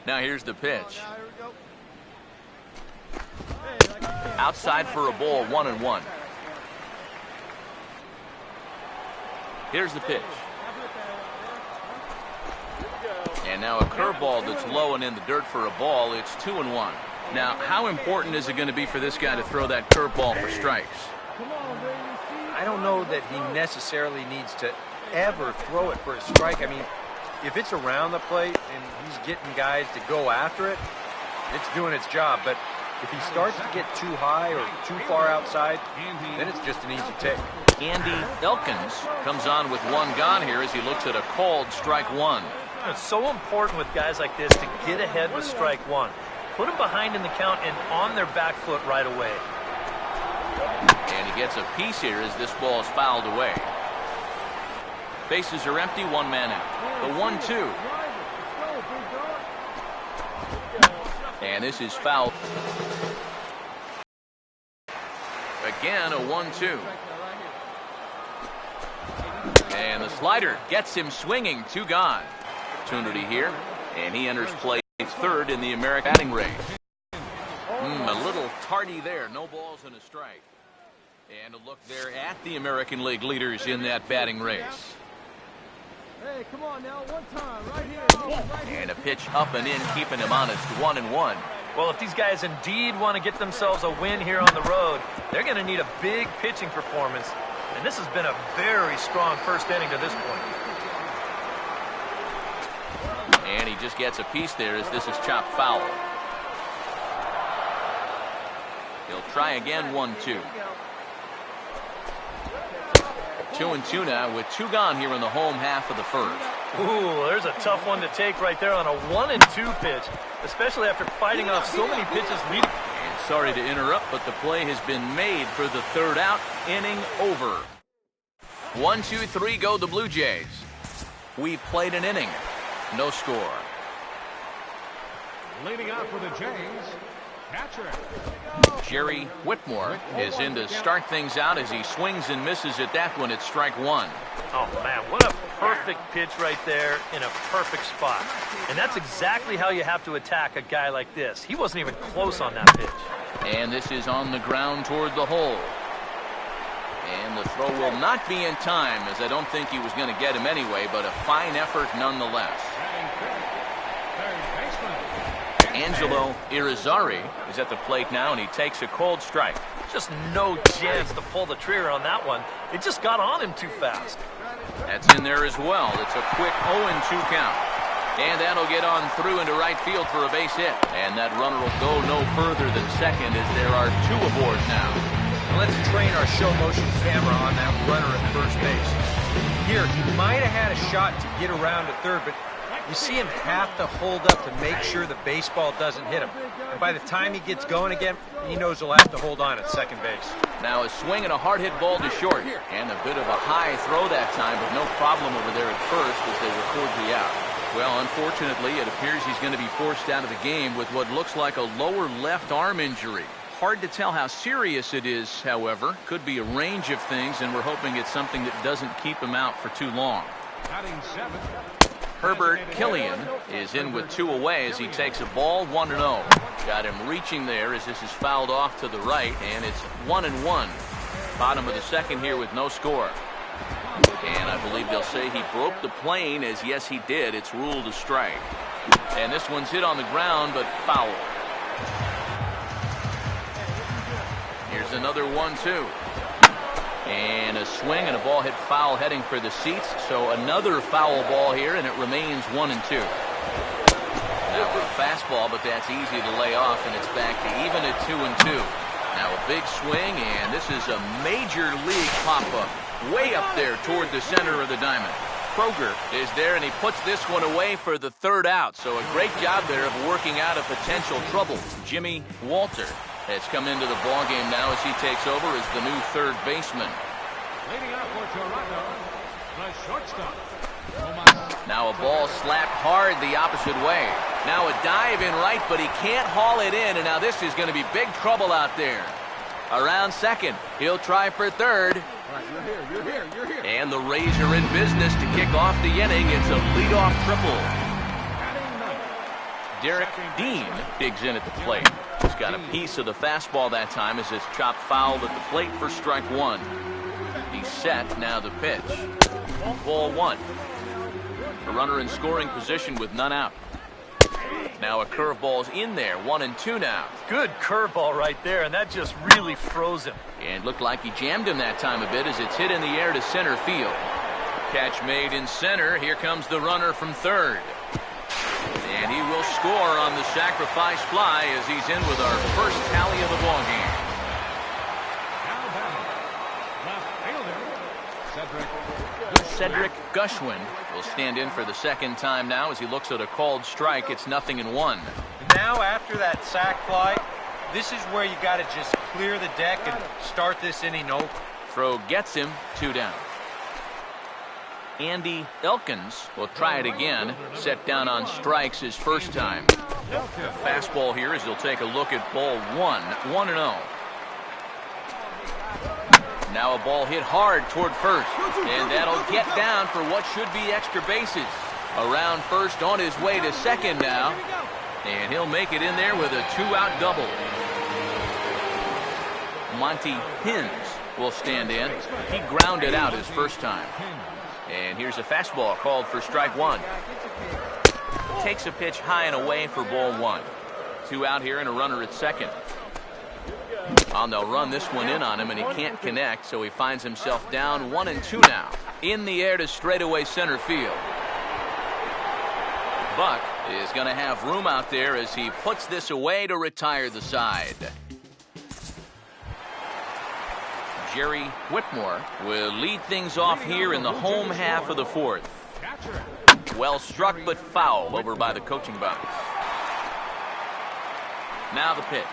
Now here's the pitch. Outside for a ball, 1-1. Here's the pitch. And now a curveball that's low and in the dirt for a ball. It's 2-1. Now, how important is it going to be for this guy to throw that curveball for strikes? I don't know that he necessarily needs to ever throw it for a strike. I mean, if it's around the plate and he's getting guys to go after it, it's doing its job. But if he starts to get too high or too far outside, then it's just an easy take. Andy Elkins comes on with one gone here as he looks at a called strike one. It's so important with guys like this to get ahead with strike one. Put them behind in the count and on their back foot right away. And he gets a piece here as this ball is fouled away. Bases are empty, one man out. The 1-2. And this is foul. Again, a 1-2. And the slider gets him swinging, two gone. Opportunity here, and he enters play third in the American batting race. A little tardy there, no balls and a strike. And a look there at the American League leaders in that batting race. Hey, come on now, one time, right here. And a pitch up and in, keeping him honest, 1-1. Well, if these guys indeed want to get themselves a win here on the road, they're going to need a big pitching performance. And this has been a very strong first inning to this point. And he just gets a piece there as this is chopped foul. He'll try again, 1-2. 2-2 now with two gone here in the home half of the first. Ooh, there's a tough one to take right there on a 1-2 pitch, especially after fighting off so many pitches leading. And sorry to interrupt, but the play has been made for the third out. Inning over. 1-2-3 go the Blue Jays. We played an inning. No score. Leading out for the Jays, catcher Jerry Whitmore is in to start things out as he swings and misses at that one at strike one. Oh, man, what a perfect pitch right there in a perfect spot. And that's exactly how you have to attack a guy like this. He wasn't even close on that pitch. And this is on the ground toward the hole. And the throw will not be in time, as I don't think he was going to get him anyway, but a fine effort nonetheless. Angelo Irizarry is at the plate now, and he takes a cold strike. Just no chance to pull the trigger on that one. It just got on him too fast. That's in there as well. It's a quick 0-2 count. And that'll get on through into right field for a base hit. And that runner will go no further than second as there are two aboard now. Let's train our show motion camera on that runner at first base. Here, he might have had a shot to get around to third, but you see him have to hold up to make sure the baseball doesn't hit him. And by the time he gets going again, he knows he'll have to hold on at second base. Now a swing and a hard hit ball to short. And a bit of a high throw that time, but no problem over there at first as they record the out. Well, unfortunately, it appears he's going to be forced out of the game with what looks like a lower left arm injury. Hard to tell how serious it is, however. Could be a range of things, and we're hoping it's something that doesn't keep him out for too long. Herbert Killian is in with two away as he takes a ball, 1-0. Got him reaching there as this is fouled off to the right, and it's 1-1. Bottom of the second here with no score. And I believe they'll say he broke the plane, as yes he did. It's ruled a strike. And this one's hit on the ground, but foul. Here's another 1-2. And a swing and a ball hit foul heading for the seats. So another foul ball here, and it remains 1-2. Now a fastball, but that's easy to lay off, and it's back to even at 2-2. Now a big swing, and this is a major league pop-up. Way up there toward the center of the diamond. Kroger is there, and he puts this one away for the third out. So a great job there of working out a potential trouble. Jimmy Walter has come into the ballgame now as he takes over as the new third baseman. leading out for Toronto, the shortstop. Now a ball slapped hard the opposite way. Now a dive in right, but he can't haul it in, and now this is going to be big trouble out there. Around second, he'll try for third. All right, you're here. And the Rays are in business to kick off the inning. It's a leadoff triple. Derek Dean digs in at the plate. He's got a piece of the fastball that time as it's chopped foul at the plate for strike one. He's set, now the pitch. Ball one. A runner in scoring position with none out. Now a curveball's in there, 1-2 now. Good curveball right there, and that just really froze him. And looked like he jammed him that time a bit as it's hit in the air to center field. Catch made in center. Here comes the runner from third. And he will score on the sacrifice fly as he's in with our first tally of the ball game. Cedric Gushwin will stand in for the second time now as he looks at a called strike. It's 0-1. Now after that sac fly, this is where you got to just clear the deck and start this inning over. Throw gets him, 2 down. Andy Elkins will try it again. Set down on strikes his first time. The fastball here as he'll take a look at ball 1-0. Now a ball hit hard toward first, and that'll get down for what should be extra bases. Around first, on his way to second now, and he'll make it in there with a 2-out double. Monty Hins will stand in. He grounded out his first time. And here's a fastball called for strike one. Takes a pitch high and away for ball one. 2 out here and a runner at second. And they'll run this one in on him, and he can't connect, so he finds himself down 1-2 now. In the air to straightaway center field. Buck is going to have room out there as he puts this away to retire the side. Jerry Whitmore will lead things off here in the home half of the fourth. Well struck but foul over by the coaching box. Now the pitch.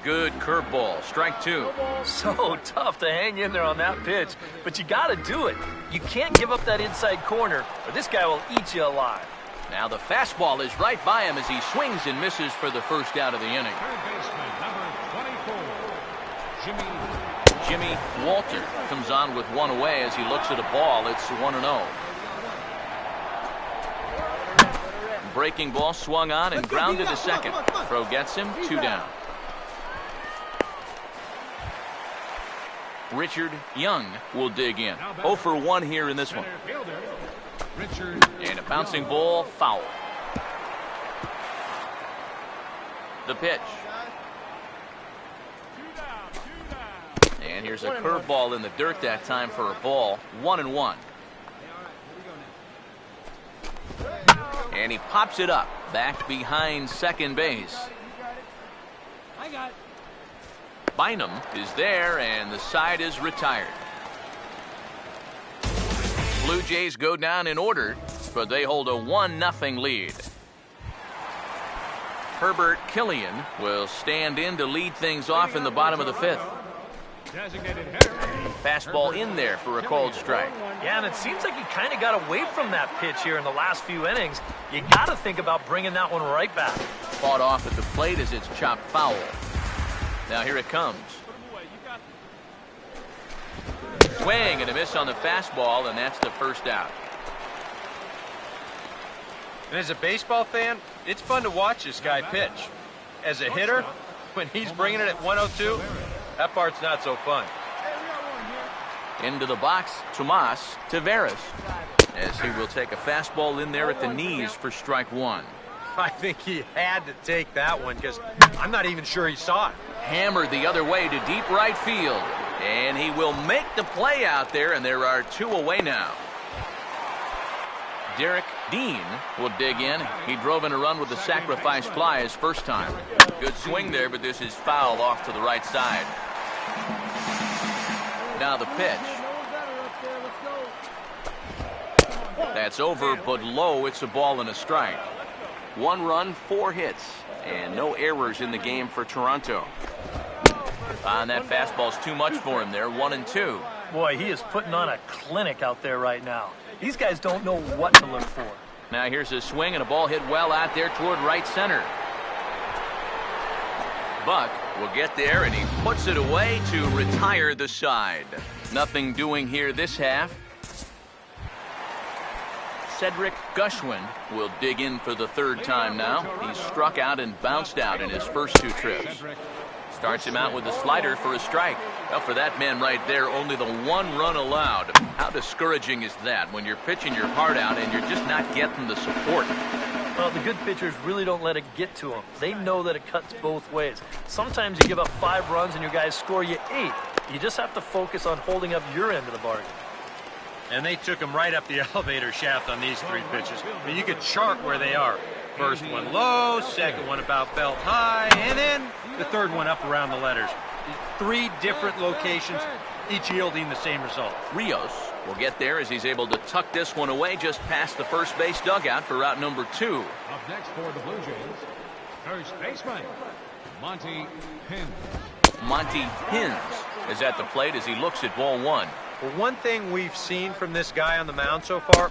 Good curveball, strike 2. So tough to hang in there on that pitch, but you got to do it. You can't give up that inside corner, or this guy will eat you alive. Now the fastball is right by him as he swings and misses for the first out of the inning. Jimmy Walter comes on with one away as he looks at a ball. It's 1-0. Breaking ball swung on and grounded to second. Throw gets him, 2 down. Richard Young will dig in. 0 for 1 here in this one. And a bouncing ball, foul. The pitch. And here's a curveball in the dirt that time for a ball. 1-1. And he pops it up back behind second base. Bynum is there, and the side is retired. Blue Jays go down in order, but they hold a 1-0 lead. Herbert Killian will stand in to lead things off in the bottom of the fifth. Fastball in there for a called strike. Yeah, and it seems like he kind of got away from that pitch here in the last few innings. You got to think about bringing that one right back. Fought off at the plate as it's chopped foul. Now here it comes. Swing and a miss on the fastball, and that's the first out. And as a baseball fan, it's fun to watch this guy pitch. As a hitter, when he's bringing it at 102, that part's not so fun. Into the box, Tomas Taveras, as he will take a fastball in there at the knees for strike 1. I think he had to take that one because I'm not even sure he saw it. Hammered the other way to deep right field. And he will make the play out there, and there are 2 away now. Derek Dean will dig in. He drove in a run with the sacrifice fly his first time. Good swing there, but this is foul off to the right side. Now the pitch. That's over, but low. It's a ball and a strike. 1 run, 4 hits, and no errors in the game for Toronto. And that fastball's too much for him there, 1-2. Boy, he is putting on a clinic out there right now. These guys don't know what to look for. Now here's a swing and a ball hit well out there toward right center. Buck will get there, and he puts it away to retire the side. Nothing doing here this half. Cedric Gushwin will dig in for the third time now. He's struck out and bounced out in his first 2 trips. Starts him out with a slider for a strike. Well, for that man right there, only the 1 run allowed. How discouraging is that when you're pitching your heart out and you're just not getting the support? Well, the good pitchers really don't let it get to them. They know that it cuts both ways. Sometimes you give up 5 runs and your guys score you 8. You just have to focus on holding up your end of the bargain. And they took him right up the elevator shaft on these 3 pitches. I mean, you could chart where they are. First one low, second one about belt high, and then the third one up around the letters. 3 different locations, each yielding the same result. Rios will get there as he's able to tuck this one away just past the first base dugout for route number 2. Up next for the Blue Jays, first baseman, Monty Pins. Monty Pins is at the plate as he looks at ball 1. Well, one thing we've seen from this guy on the mound so far,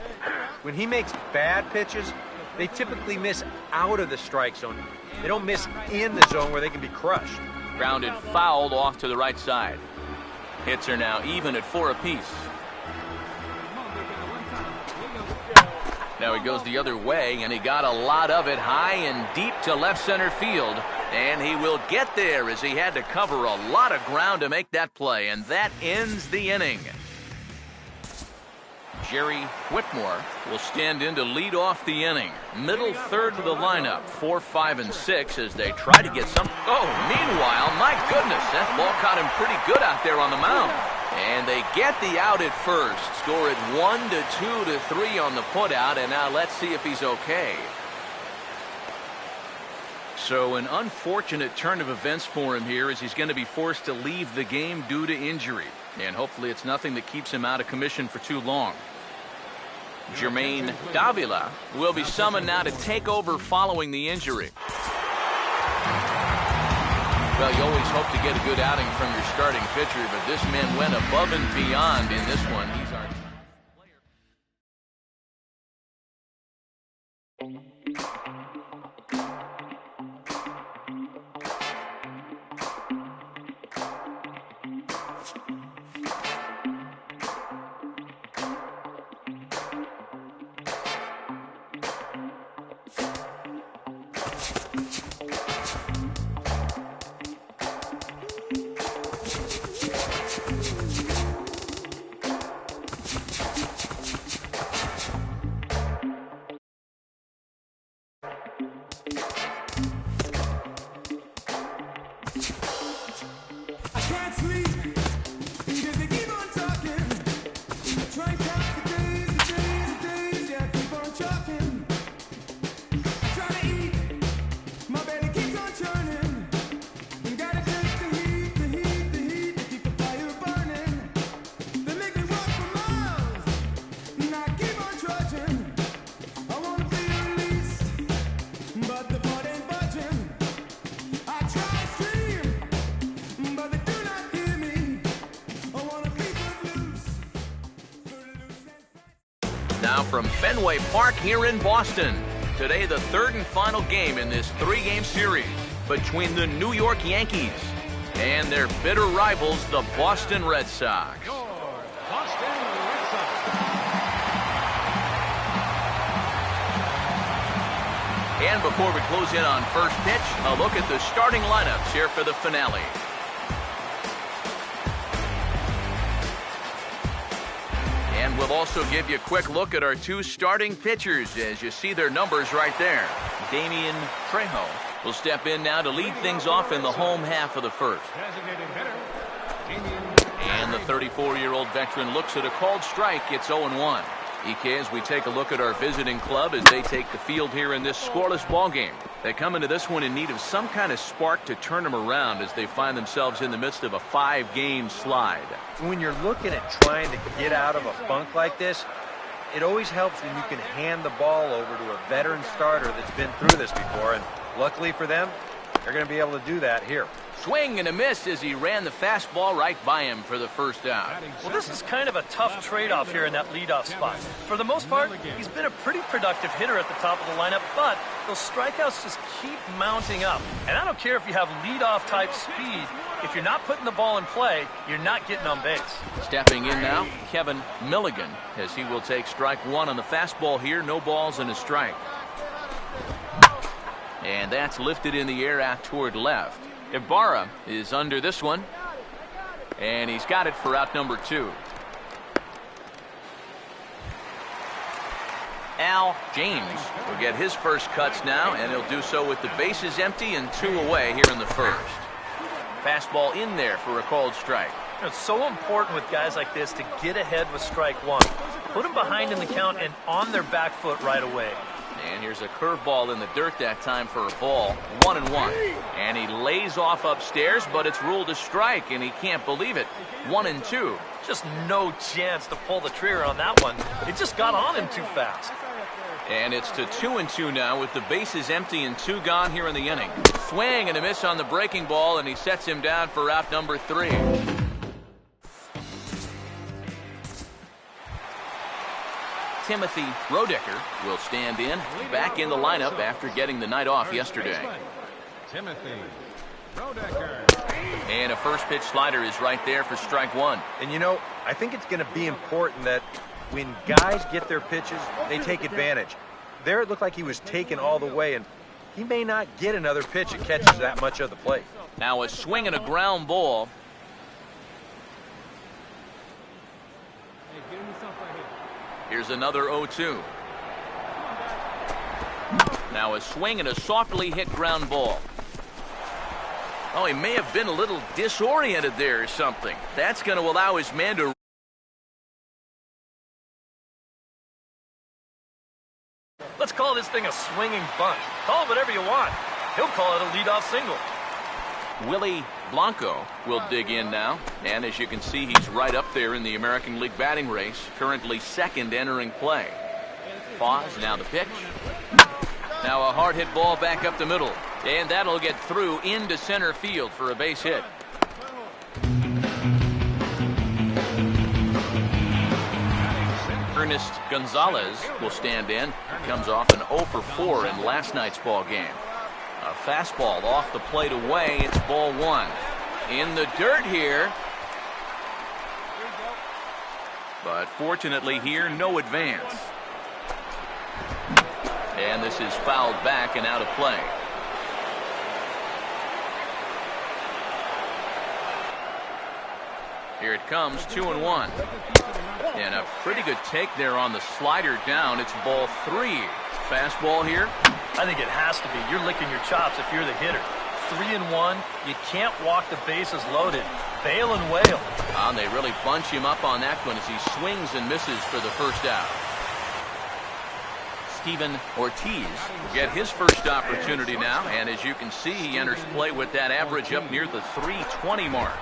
when he makes bad pitches, they typically miss out of the strike zone. They don't miss in the zone where they can be crushed. Grounded fouled off to the right side. Hits are now even at 4 apiece. Now he goes the other way, and he got a lot of it high and deep to left center field. And he will get there as he had to cover a lot of ground to make that play, and that ends the inning. Jerry Whitmore will stand in to lead off the inning. Middle third of the lineup, 4, 5, and 6 as they try to get some. Oh, meanwhile, my goodness, that ball caught him pretty good out there on the mound. And they get the out at first. Score it 1 to 2 to 3 on the putout, and now let's see if he's okay. So an unfortunate turn of events for him here as he's going to be forced to leave the game due to injury. And hopefully it's nothing that keeps him out of commission for too long. Jermaine Davila will be summoned now to take over following the injury. Well, you always hope to get a good outing from your starting pitcher, but this man went above and beyond in this one. He's our Now from Fenway Park here in Boston. Today, the 3rd and final game in this 3-game series between the New York Yankees and their bitter rivals, the Boston Red Sox. Your Boston Red Sox. And before we close in on first pitch, a look at the starting lineups here for the finale. And we'll also give you a quick look at our 2 starting pitchers as you see their numbers right there. Damian Trejo will step in now to lead things off in the home half of the first. Designated hitter, And the 34-year-old veteran looks at a called strike. It's 0-1. Ike, as we take a look at our visiting club as they take the field here in this scoreless ball game. They come into this one in need of some kind of spark to turn them around as they find themselves in the midst of a 5-game slide. When you're looking at trying to get out of a funk like this, it always helps when you can hand the ball over to a veteran starter that's been through this before, and luckily for them, they're going to be able to do that here. Swing and a miss as he ran the fastball right by him for the first out. Well, this is kind of a tough trade-off here in that leadoff spot. For the most part, he's been a pretty productive hitter at the top of the lineup, but those strikeouts just keep mounting up. And I don't care if you have leadoff type speed, If you're not putting the ball in play, you're not getting on base. Stepping in now, Kevin Milligan, as he will take strike one on the fastball here. No balls and a strike. And that's lifted in the air out toward left. Ibarra is under this one. And he's got it for out number 2. Al James will get his first cuts now, and he'll do so with the bases empty and 2 away here in the first. Fastball in there for a called strike. It's so important with guys like this to get ahead with strike one. Put them behind in the count and on their back foot right away. And here's a curveball in the dirt that time for a ball. 1-1. And he lays off upstairs, but it's ruled a strike, and he can't believe it. 1-2. Just no chance to pull the trigger on that one. It just got on him too fast. And it's to 2-2 now with the bases empty and 2 gone here in the inning. Swing and a miss on the breaking ball, and he sets him down for out number 3. Timothy Rodecker will stand in, back in the lineup after getting the night off yesterday. Timothy Rodecker. And a first pitch slider is right there for strike one. And you know, I think it's going to be important that when guys get their pitches, they take advantage. There it looked like he was taken all the way, and he may not get another pitch that catches that much of the plate. Now a swing and a ground ball. Here's another 0-2. Now a swing and a softly hit ground ball. Oh, he may have been a little disoriented there or something. That's going to allow his man to... Let's call this thing a swinging bunt. Call it whatever you want. He'll call it a leadoff single. Willie Blanco will dig in now. And as you can see, he's right up there in the American League batting race. Currently second entering play. Pause, now the pitch. Now a hard hit ball back up the middle. And that'll get through into center field for a base hit. Ernest Gonzalez will stand in. He comes off an 0 for 4 in last night's ball game. A fastball off the plate away. It's ball 1. In the dirt here. But fortunately here, no advance. And this is fouled back and out of play. Here it comes, 2-1. And a pretty good take there on the slider down. It's ball 3. Fastball here. I think it has to be. You're licking your chops if you're the hitter. 3-1. You can't walk the bases loaded. Bail and wail. And they really bunch him up on that one as he swings and misses for the first out. Steven Ortiz will get his first opportunity now. And as you can see, he enters play with that average up near the 320 mark.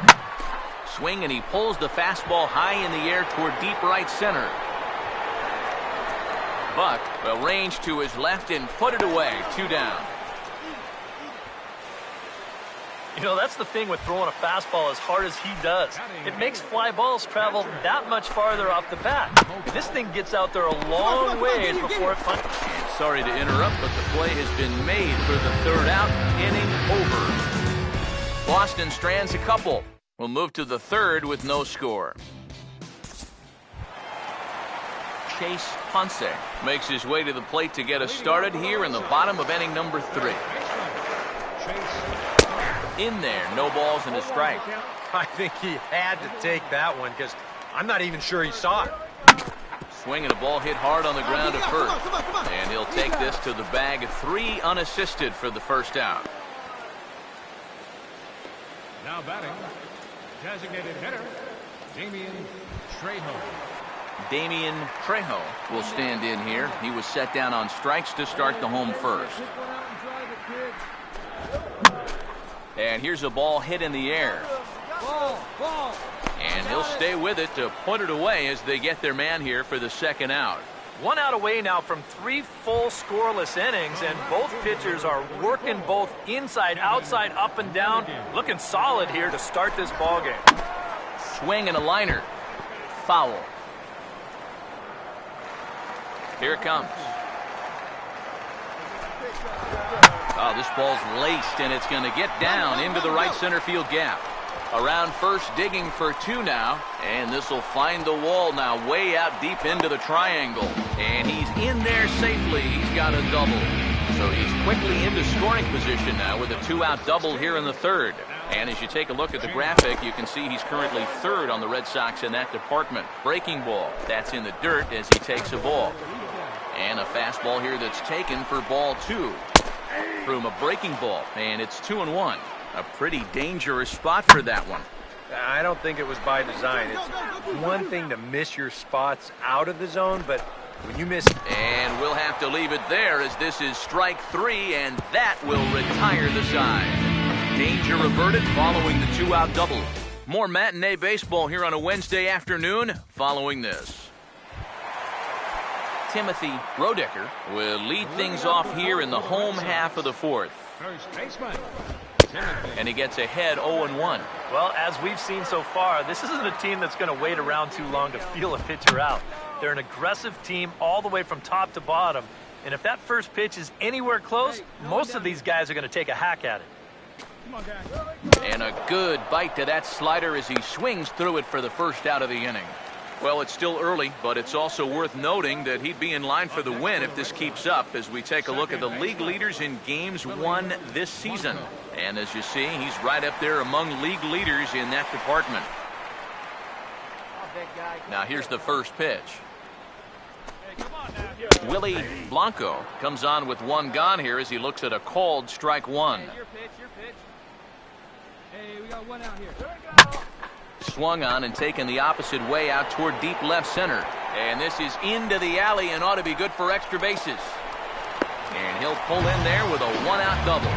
Swing, and he pulls the fastball high in the air toward deep right center. Buck will range to his left and put it away. 2 down. You know, that's the thing with throwing a fastball as hard as he does. It makes fly balls travel that much farther off the bat. And this thing gets out there a long ways before it punches. And sorry to interrupt, but the play has been made for the 3rd out. Inning over. Boston strands a couple. We'll move to the 3rd with no score. Chase Ponce makes his way to the plate to get us started here in the bottom of inning number 3. In there, no balls and a strike. I think he had to take that one because I'm not even sure he saw it. Swing and a ball hit hard on the ground at first. And he'll take this to the bag. 3 unassisted for the first out. Now batting, designated hitter, Damian Trejo. Damian Trejo will stand in here. He was set down on strikes to start the home first. And here's a ball hit in the air. And he'll stay with it to put it away as they get their man here for the 2nd out. 1 out away now from 3 full scoreless innings, and both pitchers are working both inside, outside, up and down. Looking solid here to start this ball game. Swing and a liner. Foul. Here it comes. Oh, this ball's laced, and it's going to get down into the right center field gap. Around first, digging for 2 now. And this will find the wall now, way out deep into the triangle. And he's in there safely. He's got a double. So he's quickly into scoring position now with a 2-out double here in the third. And as you take a look at the graphic, you can see he's currently third on the Red Sox in that department. Breaking ball. That's in the dirt as he takes a ball. And a fastball here that's taken for ball 2. Threw him a breaking ball, and it's 2-1. A pretty dangerous spot for that one. I don't think it was by design. It's one thing to miss your spots out of the zone, but when you miss... And we'll have to leave it there as this is strike 3, and that will retire the side. Danger averted following the 2-out double. More matinee baseball here on a Wednesday afternoon following this. Timothy Rodecker will lead things off here in the home half of the fourth. First baseman. And he gets ahead 0-1. Well, as we've seen so far, this isn't a team that's going to wait around too long to feel a pitcher out. They're an aggressive team all the way from top to bottom. And if that first pitch is anywhere close, most of these guys are going to take a hack at it. And a good bite to that slider as he swings through it for the first out of the inning. Well, it's still early, but it's also worth noting that he'd be in line for the win if this keeps up as we take a look at the league leaders in games won this season. And as you see, he's right up there among league leaders in that department. Now here's the first pitch. Willie Blanco comes on with 1 gone here as he looks at a called strike 1. Your pitch. Hey, we got 1 out here. Swung on and taken the opposite way out toward deep left center. And this is into the alley and ought to be good for extra bases. And he'll pull in there with a 1-out double.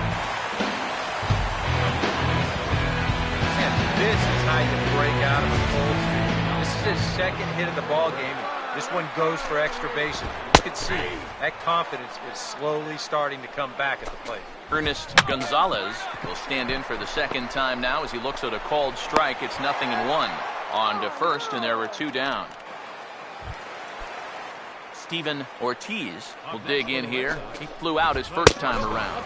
And this is how you break out of a cold streak. This is his second hit of the ball game. This one goes for extra bases. You can see that confidence is slowly starting to come back at the plate. Ernest Gonzalez will stand in for the second time now as he looks at a called strike. It's 0-1. On to first, and there were 2 down. Steven Ortiz will dig in here. He flew out his first time around.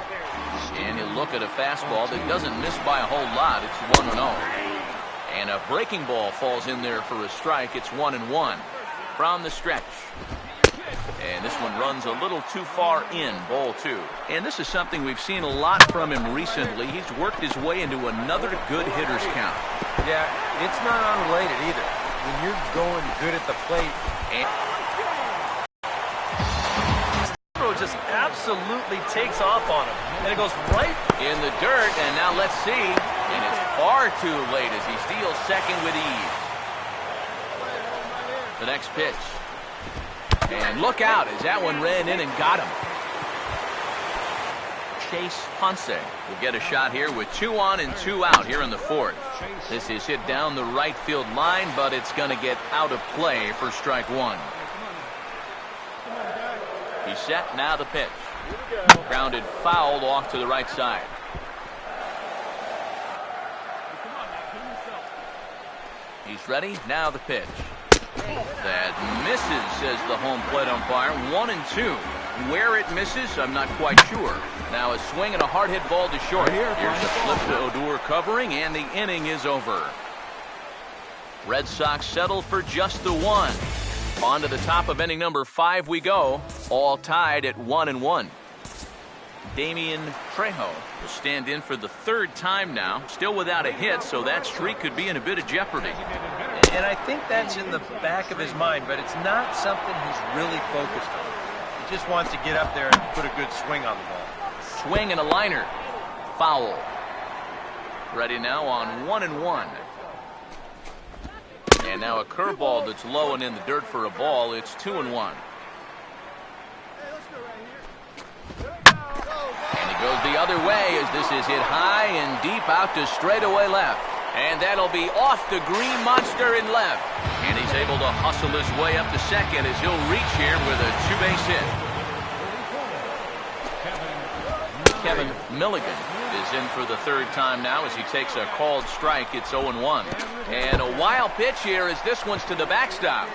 And he'll look at a fastball that doesn't miss by a whole lot. It's 1-0. And a breaking ball falls in there for a strike. It's 1-1 from the stretch. And this one runs a little too far in, ball 2. And this is something we've seen a lot from him recently. He's worked his way into another good hitter's count. Yeah, it's not unrelated either. When you're going good at the plate. And just absolutely takes off on him. And it goes right in the dirt, and now let's see. And it's far too late as he steals second with ease. The next pitch. And look out as that one ran in and got him. Chase Ponce will get a shot here with 2 on and 2 out here in the fourth. This is hit down the right field line, but it's going to get out of play for strike 1. He's set, now the pitch. Grounded foul off to the right side. He's ready, now the pitch. That misses, says the home plate umpire. 1-2. Where it misses, I'm not quite sure. Now a swing and a hard hit ball to short. Here's the flip to Odor covering, and the inning is over. Red Sox settle for just the 1. On to the top of inning number 5 we go, all tied at 1-1. Damian Trejo will stand in for the 3rd time now, still without a hit, so that streak could be in a bit of jeopardy. And I think that's in the back of his mind, but it's not something he's really focused on. He just wants to get up there and put a good swing on the ball. Swing and a liner. Foul. Ready now on 1-1. And now a curveball that's low and in the dirt for a ball. It's 2-1. And he goes the other way as this is hit high and deep out to straightaway left. And that'll be off the green monster in left. And he's able to hustle his way up to second as he'll reach here with a 2-base hit. Kevin Milligan is in for the 3rd time now as he takes a called strike. It's 0-1. And a wild pitch here as this one's to the backstop.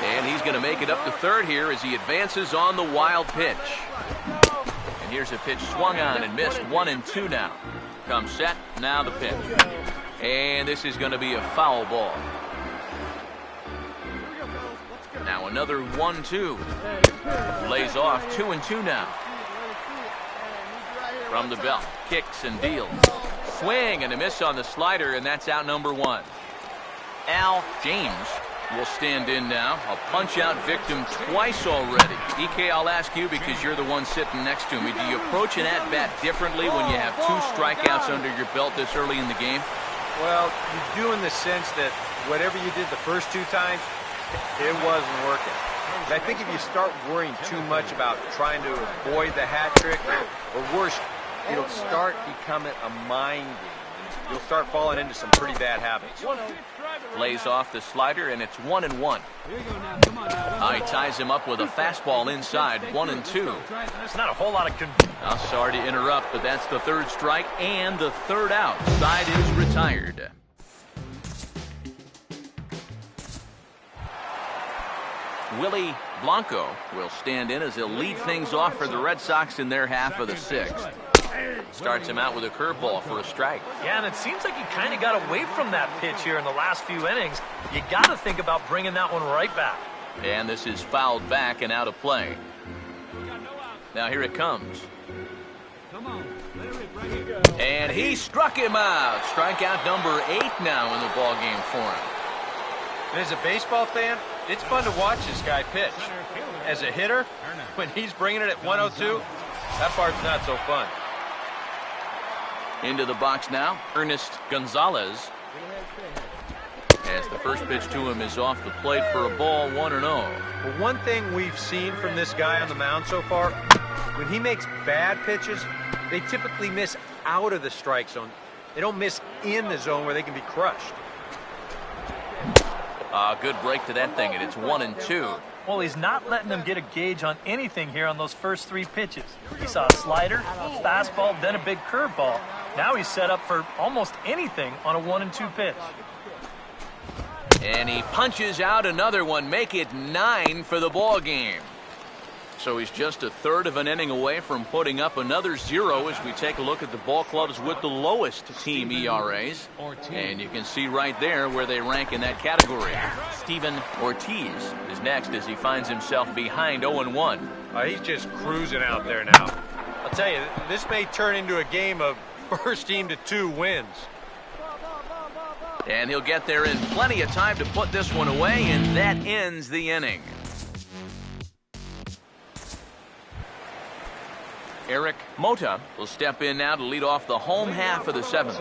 And he's going to make it up to third here as he advances on the wild pitch. And here's a pitch swung on and missed. 1-2 now. comes set. Now the pitch. And this is going to be a foul ball. Now another 1-2. Lays off 2-2 now. From the belt. Kicks and deals. Swing and a miss on the slider, and that's out number 1. Al James will stand in now. A punch-out victim twice already. EK, I'll ask you because you're the one sitting next to me. Do you approach an at-bat differently when you have 2 strikeouts under your belt this early in the game? Well, you do in the sense that whatever you did the first 2 times, it wasn't working. But I think if you start worrying too much about trying to avoid the hat trick, or worse, it'll start becoming a mind game. You'll start falling into some pretty bad habits. Lays off the slider, and it's 1-1. He ties him up with a fastball inside, 1-2. There's not a whole lot of Sorry to interrupt, but that's the 3rd strike and the 3rd out. Side is retired. Willie Blanco will stand in as he'll lead things off for the Red Sox in their half of the 6th. Starts him out with a curveball for a strike. Yeah, and it seems like he kind of got away from that pitch here in the last few innings. You got to think about bringing that one right back. And this is fouled back and out of play. Now here it comes. And he struck him out. Strikeout number 8 now in the ball game for him. And as a baseball fan, it's fun to watch this guy pitch. As a hitter, when he's bringing it at 102, that part's not so fun. Into the box now, Ernest Gonzalez. As the first pitch to him is off the plate for a ball, 1-0. Well, one thing we've seen from this guy on the mound so far, when he makes bad pitches, they typically miss out of the strike zone. They don't miss in the zone where they can be crushed. Good break to that thing, and it's 1-2. Well, he's not letting them get a gauge on anything here on those first 3 pitches. He saw a slider, a fastball, then a big curveball. Now he's set up for almost anything on a 1-2 pitch. And he punches out another one, make it 9 for the ball game. So he's just a third of an inning away from putting up another 0 as we take a look at the ball clubs with the lowest team ERAs. And you can see right there where they rank in that category. Steven Ortiz is next as he finds himself behind 0-1. He's just cruising out there now. I'll tell you, this may turn into a game of first team to 2 wins. And he'll get there in plenty of time to put this one away, and that ends the inning. Eric Mota will step in now to lead off the home half of the 7th.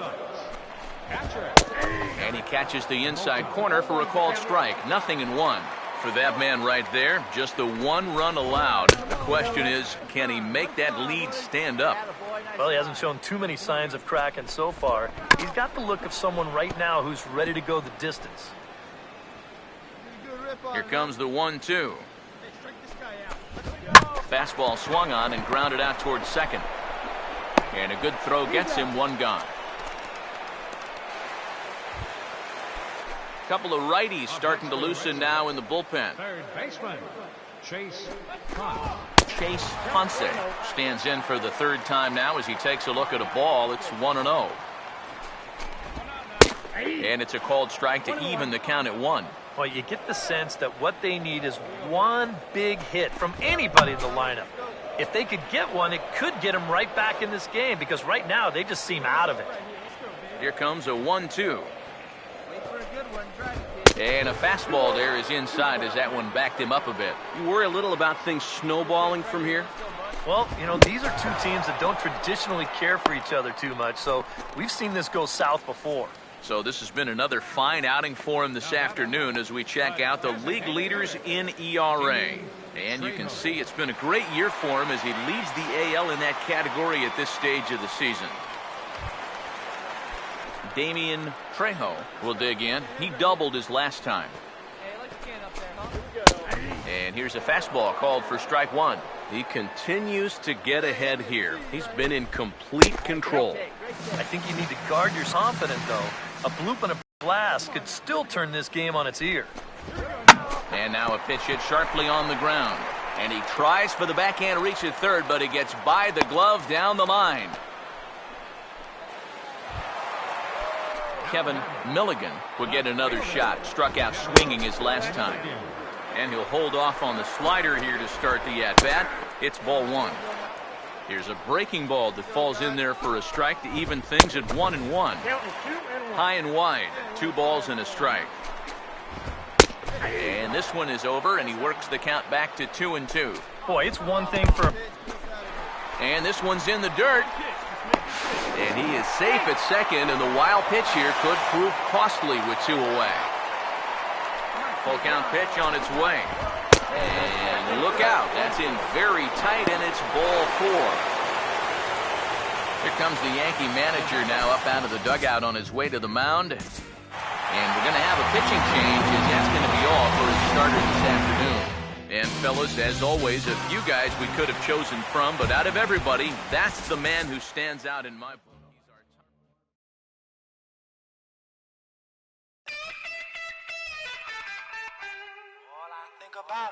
And he catches the inside corner for a called strike. 0-1. For that man right there, just the 1 run allowed. The question is, can he make that lead stand up? Well, he hasn't shown too many signs of cracking so far. He's got the look of someone right now who's ready to go the distance. Here comes the 1-2. Fastball swung on and grounded out towards second. And a good throw gets him 1 gone. Couple of righties starting to loosen now in the bullpen. Third baseman, Chase Ponce stands in for the 3rd time now as he takes a look at a ball. It's 1-0. And it's a called strike to even the count at 1. Well, you get the sense that what they need is 1 big hit from anybody in the lineup. If they could get one, it could get them right back in this game because right now they just seem out of it. Here comes a 1-2. And a fastball there is inside as that one backed him up a bit. You worry a little about things snowballing from here? Well, you know, these are 2 teams that don't traditionally care for each other too much, so we've seen this go south before. So this has been another fine outing for him this afternoon as we check out the league leaders in ERA. And you can see it's been a great year for him as he leads the AL in that category at this stage of the season. Damian Trejo will dig in. He doubled his last time. And here's a fastball called for strike 1. He continues to get ahead here. He's been in complete control. I think you need to guard your confidence, though. A bloop and a blast could still turn this game on its ear. And now a pitch hit sharply on the ground. And he tries for the backhand reach at third, but he gets by the glove down the line. Kevin Milligan will get another shot. Struck out swinging his last time. And he'll hold off on the slider here to start the at-bat. It's ball one. Here's a breaking ball that falls in there for a strike to even things at 1-1. High and wide, 2 balls and a strike. And this one is over, and he works the count back to 2-2. Boy, it's one thing for... And this one's in the dirt. And he is safe at second, and the wild pitch here could prove costly with 2 away. Full count pitch on its way. And look out, that's in very tight, and it's ball 4. Here comes the Yankee manager now up out of the dugout on his way to the mound. And we're going to have a pitching change, and that's going to be all for his starter this afternoon. And fellas, as always, a few guys we could have chosen from, but out of everybody, that's the man who stands out in my book. All I think about